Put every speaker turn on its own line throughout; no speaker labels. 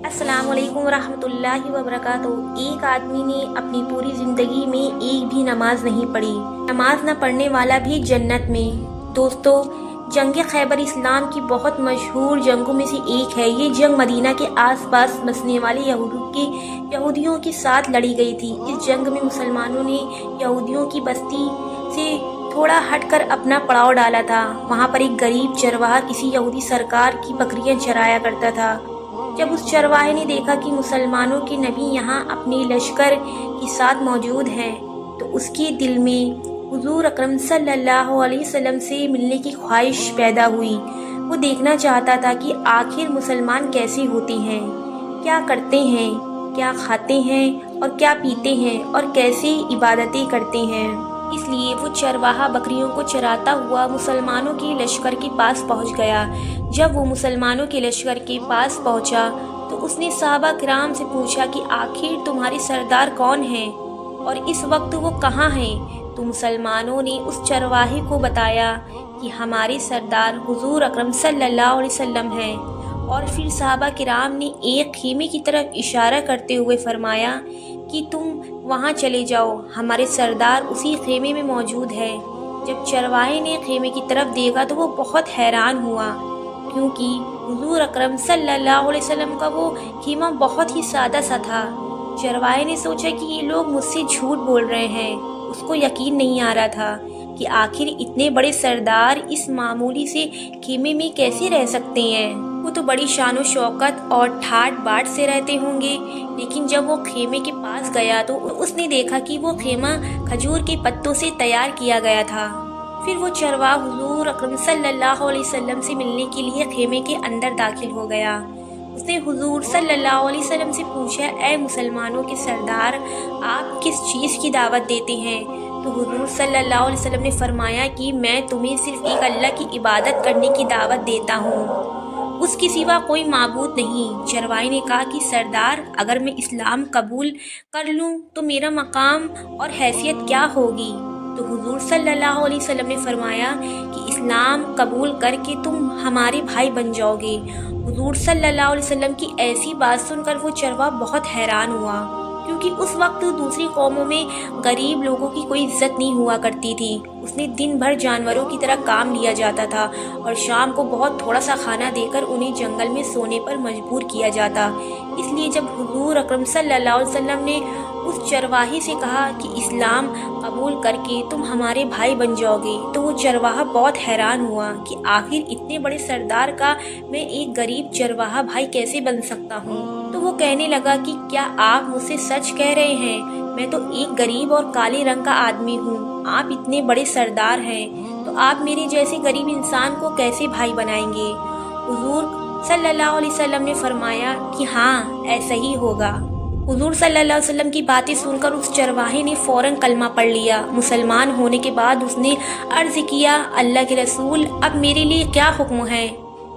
अस्सलाम वालेकुम रहमतुल्लाहि व बरकातुहू। एक आदमी ने अपनी पूरी ज़िंदगी में एक भी नमाज नहीं पढ़ी। नमाज न पढ़ने वाला भी जन्नत में। दोस्तों, जंग खैबर इस्लाम की बहुत मशहूर जंगों में से एक है। ये जंग मदीना के आसपास बसने वाले यहूदियों के साथ लड़ी गई थी। इस जंग में मुसलमानों ने यहूदियों की बस्ती से थोड़ा हटकर अपना पड़ाव डाला था। वहाँ पर एक गरीब चरवाहा किसी यहूदी सरकार की बकरियां चराया करता था। जब उस चरवाहे ने देखा कि मुसलमानों के नबी यहाँ अपने लश्कर के साथ मौजूद हैं, तो उसके दिल में हुजूर अकरम सल्लल्लाहु अलैहि वसल्लम से मिलने की ख्वाहिश पैदा हुई। वो देखना चाहता था कि आखिर मुसलमान कैसे होते हैं, क्या करते हैं, क्या खाते हैं और क्या पीते हैं और कैसे इबादतें करते हैं। इसलिए वो चरवाहा बकरियों को चराता हुआ मुसलमानों के लश्कर के पास पहुंच गया। जब वो मुसलमानों के लश्कर के पास पहुंचा तो उसने सहाबा किराम से पूछा कि आखिर तुम्हारे सरदार कौन हैं और इस वक्त वो कहाँ हैं। तो मुसलमानों ने उस चरवाहे को बताया कि हमारे सरदार हुजूर अकरम सल्लल्लाहु अलैहि वसल्लम हैं। और फिर सहाबा किराम ने एक खेमे की तरफ इशारा करते हुए फरमाया कि तुम वहाँ चले जाओ, हमारे सरदार उसी खेमे में मौजूद है। जब चरवाहे ने खेमे की तरफ देखा तो वो बहुत हैरान हुआ, क्योंकि हुजूर अकरम सल्लल्लाहु अलैहि वसल्लम का वो खेमा बहुत ही सादा सा था। चरवाहे ने सोचा कि ये लोग मुझसे झूठ बोल रहे हैं। उसको यकीन नहीं आ रहा था कि आखिर इतने बड़े सरदार इस मामूली से खेमे में कैसे रह सकते हैं। वो तो बड़ी शान शौकत और ठाट बाट से रहते होंगे। लेकिन जब वो खेमे के पास गया तो उसने देखा कि वो खेमा खजूर के पत्तों से तैयार किया गया था। फिर वो चरवाहा हुजूर अकरम सल्लल्लाहु अलैहि वसल्लम से मिलने के लिए खेमे के अंदर दाखिल हो गया। उसने हुजूर सल्लल्लाहु अलैहि वसल्लम से पूछा, ऐ मुसलमानों के सरदार, आप किस चीज़ की दावत देते हैं? तो हुजूर सल्लल्लाहु अलैहि वसल्लम ने फरमाया कि मैं तुम्हें सिर्फ एक अल्लाह की इबादत करने की दावत देता हूँ, उसके सिवा कोई माबूद नहीं। चरवाहे ने कहा कि सरदार, अगर मैं इस्लाम कबूल कर लूँ तो मेरा मकाम और हैसियत क्या होगी? तो हुजूर सल्लल्लाहु अलैहि वसल्लम ने फरमाया कि इस्लाम कबूल करके तुम हमारे भाई बन जाओगे। हुजूर सल्लल्लाहु अलैहि वसल्लम की ऐसी बात सुनकर वो चरवाहा बहुत हैरान हुआ, क्योंकि उस वक्त दूसरी कौमों में गरीब लोगों की कोई इज्जत नहीं हुआ करती थी। उसने दिन भर जानवरों की तरह काम लिया जाता था और शाम को बहुत थोड़ा सा खाना देकर उन्हें जंगल में सोने पर मजबूर किया जाता। इसलिए जब हुजूर अकरम सल्लल्लाहु अलैहि वसल्लम ने उस चरवाहे से कहा कि इस्लाम कबूल करके तुम हमारे भाई बन जाओगे, तो वो चरवाहा बहुत हैरान हुआ कि आखिर इतने बड़े सरदार का मैं एक गरीब चरवाहा भाई कैसे बन सकता हूँ। तो वो कहने लगा कि क्या आप मुझसे सच कह रहे हैं? मैं तो एक गरीब और काले रंग का आदमी हूँ, आप इतने बड़े सरदार हैं, तो आप मेरे जैसे गरीब इंसान को कैसे भाई बनाएंगे? हुजूर सल्लल्लाहु अलैहि वसल्लम ने फरमाया कि हाँ, ऐसा ही होगा। हुजूर सल्लल्लाहु अलैहि वसल्लम की बातें सुनकर उस चरवाहे ने फौरन कलमा पढ़ लिया। मुसलमान होने के बाद उसने अर्ज किया, अल्लाह के रसूल, अब मेरे लिए क्या हुक्म है?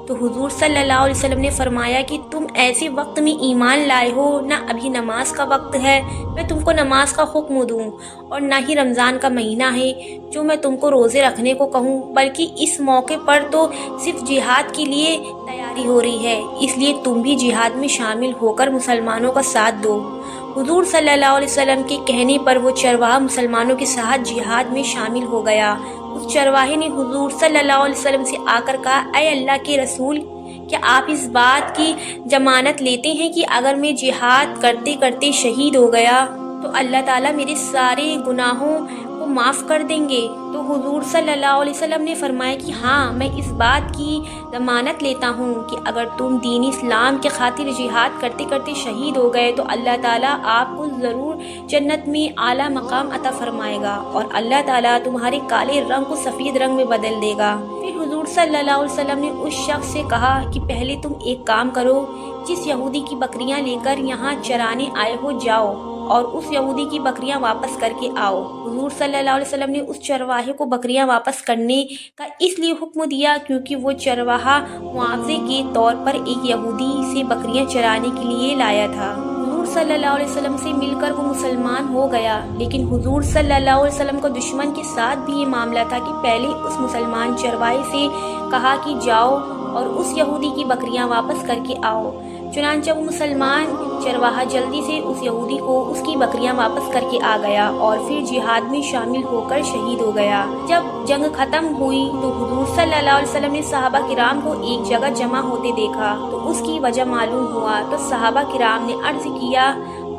तो हुजूर सल्लल्लाहु अलैहि वसल्लम ने फरमाया कि तुम ऐसे वक्त में ईमान लाए हो, ना अभी नमाज का वक्त है मैं तुमको नमाज का हुक्म दूं, और ना ही रमज़ान का महीना है जो मैं तुमको रोज़े रखने को कहूं, बल्कि इस मौके पर तो सिर्फ जिहाद के लिए तैयारी हो रही है, इसलिए तुम भी जिहाद में शामिल होकर मुसलमानों का साथ दो। हुजूर सल्लल्लाहु अलैहि वसल्लम के कहने पर वो चरवाहा मुसलमानों के साथ जिहाद में शामिल हो गया। उस चरवाहे ने हुजूर सल्लल्लाहु अलैहि वसल्लम से आकर कहा, ऐ अल्लाह के रसूल, क्या आप इस बात की जमानत लेते हैं कि अगर मैं जिहाद करते करते शहीद हो गया तो अल्लाह ताला मेरे सारे गुनाहों को माफ़ कर देंगे? तो हुजूर सल्लल्लाहु अलैहि वसल्लम ने फरमाया कि हाँ, मैं इस बात की ज़मानत लेता हूँ कि अगर तुम दीन इस्लाम के खातिर जिहाद करते करते शहीद हो गए तो अल्लाह ताला आपको ज़रूर जन्नत में आला मकाम अता फरमाएगा और अल्लाह ताला तुम्हारे काले रंग को सफ़ेद रंग में बदल देगा। फिर हुजूर सल्लल्लाहु अलैहि वसल्लम ने उस शख्स से कहा कि पहले तुम एक काम करो, जिस यहूदी की बकरियां लेकर यहाँ चराने आए हो जाओ और उस यहूदी की बकरियां वापस करके आओ। हुजूर सल्लल्लाहु अलैहि वसल्लम ने उस चरवाहे को बकरियां वापस करने का इसलिए हुक्म दिया क्योंकि वो चरवाहा मुआवजे के तौर पर एक यहूदी से बकरियां चराने के लिए लाया था। हुजूर सल्लल्लाहु अलैहि वसल्लम से मिलकर वो मुसलमान हो गया, लेकिन हुजूर सल्लल्लाहु अलैहि वसल्लम का दुश्मन के साथ भी ये मामला था कि पहले उस मुसलमान चरवाहे से कहा कि जाओ और उस यहूदी की बकरियां वापस करके आओ। चुनांचे वो मुसलमान चरवाहा जल्दी से उस यहूदी को उसकी बकरियां वापस करके आ गया और फिर जिहाद में शामिल होकर शहीद हो गया। जब जंग खत्म हुई तो हुजूर सल्लल्लाहु अलैहि वसल्लम ने सहाबा किराम को एक जगह जमा होते देखा तो उसकी वजह मालूम हुआ। तो सहाबा किराम ने अर्ज किया,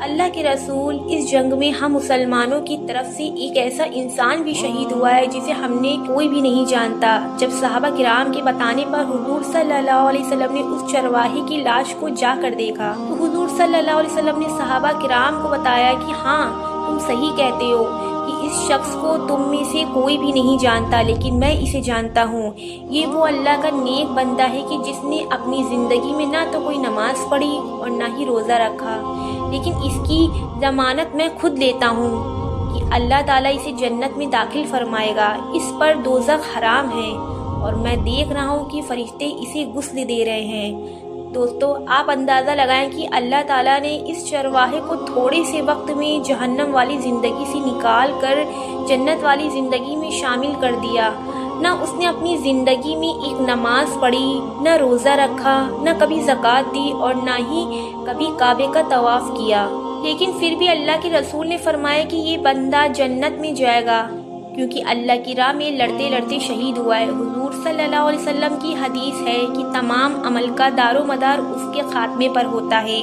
अल्लाह के रसूल, इस जंग में हम मुसलमानों की तरफ से एक ऐसा इंसान भी शहीद हुआ है जिसे हमने कोई भी नहीं जानता। जब सहाबा किराम के बताने पर हुजूर सल्लल्लाहु अलैहि वसल्लम ने उस चरवाहे की लाश को जाकर देखा तो हुजूर सल्लल्लाहु अलैहि वसल्लम ने सहाबा किराम को बताया कि हाँ, तुम सही कहते हो कि इस शख्स को तुम में से कोई भी नहीं जानता, लेकिन मैं इसे जानता हूँ। ये वो अल्लाह का नेक बंदा है कि जिसने अपनी ज़िंदगी में ना तो कोई नमाज पढ़ी और ना ही रोज़ा रखा, लेकिन इसकी ज़मानत मैं खुद लेता हूँ कि अल्लाह ताला इसे जन्नत में दाखिल फरमाएगा। इस पर दोज़ख हराम है और मैं देख रहा हूँ कि फरिश्ते इसे गुस्ल दे रहे हैं। दोस्तों, आप अंदाज़ा लगाएं कि अल्लाह ताला ने इस चरवाहे को थोड़े से वक्त में जहन्नम वाली ज़िंदगी से निकाल कर जन्नत वाली ज़िंदगी में शामिल कर दिया। ना उसने अपनी ज़िंदगी में एक नमाज पढ़ी, ना रोज़ा रखा, ना कभी ज़कात दी और ना ही कभी काबे का तवाफ़ किया, लेकिन फिर भी अल्लाह के रसूल ने फरमाया कि ये बंदा जन्नत में जाएगा क्योंकि अल्लाह की राह में लड़ते लड़ते शहीद हुआ है। हुजूर सल्लल्लाहु अलैहि वसल्लम की हदीस है कि तमाम अमल का दारोमदार उसके खात्मे पर होता है।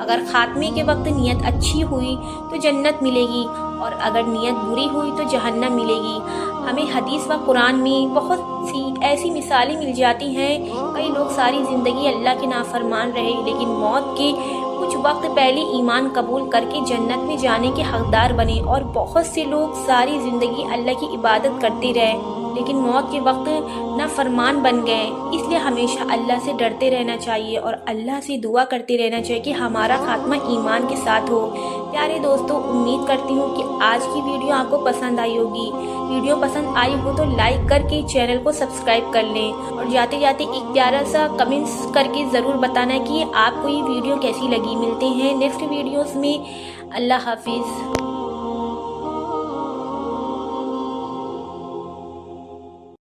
अगर खात्मे के वक्त नियत अच्छी हुई तो जन्नत मिलेगी और अगर नियत बुरी हुई तो जहन्नम मिलेगी। हमें हदीस व कुरान में बहुत सी ऐसी मिसालें मिल जाती हैं। कई लोग सारी ज़िंदगी अल्लाह के नाफरमान रहे, लेकिन मौत के कुछ वक्त पहले ईमान कबूल करके जन्नत में जाने के हकदार बने, और बहुत से लोग सारी ज़िंदगी अल्लाह की इबादत करते रहे लेकिन मौत के वक्त नाफरमान बन गए। इसलिए हमेशा अल्लाह से डरते रहना चाहिए और अल्लाह से दुआ करते रहना चाहिए कि हमारा खात्मा ईमान के साथ हो। प्यारे दोस्तों, उम्मीद करती हूँ कि आज की वीडियो आपको पसंद आई होगी। वीडियो पसंद आई हो तो लाइक करके चैनल को सब्सक्राइब कर लें और जाते जाते एक प्यारा सा कमेंट्स करके ज़रूर बताना कि आपको ये वीडियो कैसी लगी। मिलते हैं नेक्स्ट वीडियोस में। अल्लाह हाफिज़।